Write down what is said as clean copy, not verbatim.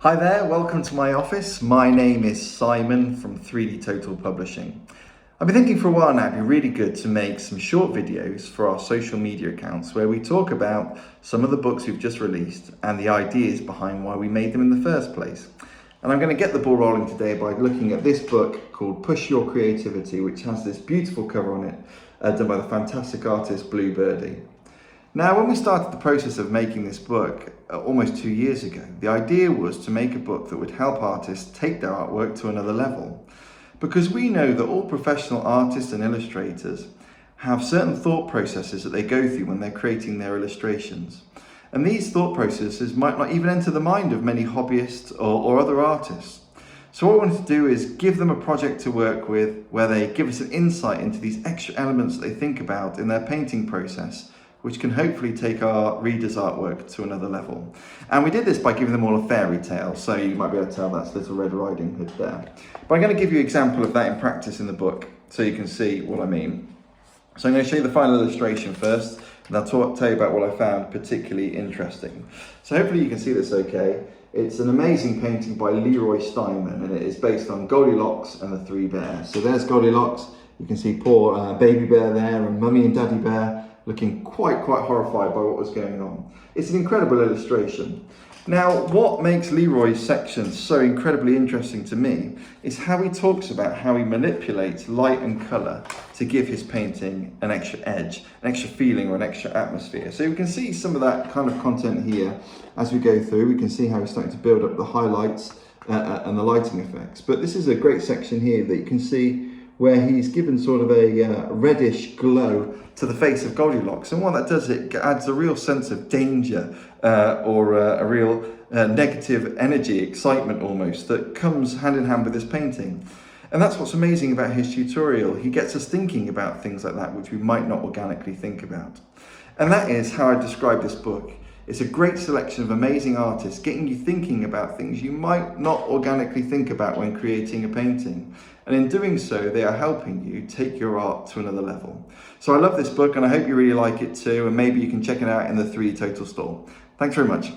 Hi there, welcome to my office. My name is Simon from 3dtotal Publishing. I've been thinking for a while now it'd be really good to make some short videos for our social media accounts where we talk about some of the books we've just released and the ideas behind why we made them in the first place. And I'm going to get the ball rolling today by looking at this book called Push Your Creativity, which has this beautiful cover on it done by the fantastic artist Blue Birdie. Now, when we started the process of making this book almost 2 years ago, the idea was to make a book that would help artists take their artwork to another level. Because we know that all professional artists and illustrators have certain thought processes that they go through when they're creating their illustrations. And these thought processes might not even enter the mind of many hobbyists or other artists. So what I wanted to do is give them a project to work with where they give us an insight into these extra elements that they think about in their painting process, which can hopefully take our readers' artwork to another level. And we did this by giving them all a fairy tale, so you might be able to tell that's Little Red Riding Hood there. But I'm going to give you an example of that in practice in the book, so you can see what I mean. So I'm going to show you the final illustration first, and I'll tell you about what I found particularly interesting. So hopefully you can see this okay. It's an amazing painting by Leroy Steinman, and it is based on Goldilocks and the Three Bears. So there's Goldilocks, you can see poor baby bear there, and mummy and daddy bear, looking quite horrified by what was going on. It's an incredible illustration. Now, what makes Leroy's section so incredibly interesting to me is how he talks about how he manipulates light and colour to give his painting an extra edge, an extra feeling or an extra atmosphere. So we can see some of that kind of content here as we go through. We can see how he's starting to build up the highlights and the lighting effects. But this is a great section here that you can see where he's given sort of a reddish glow to the face of Goldilocks. And what that does, it adds a real sense of danger or a real negative energy, excitement almost, that comes hand in hand with this painting. And that's what's amazing about his tutorial. He gets us thinking about things like that, which we might not organically think about. And that is how I describe this book. It's a great selection of amazing artists getting you thinking about things you might not organically think about when creating a painting. And in doing so, they are helping you take your art to another level. So I love this book and I hope you really like it too, and maybe you can check it out in the 3dtotal store. Thanks very much.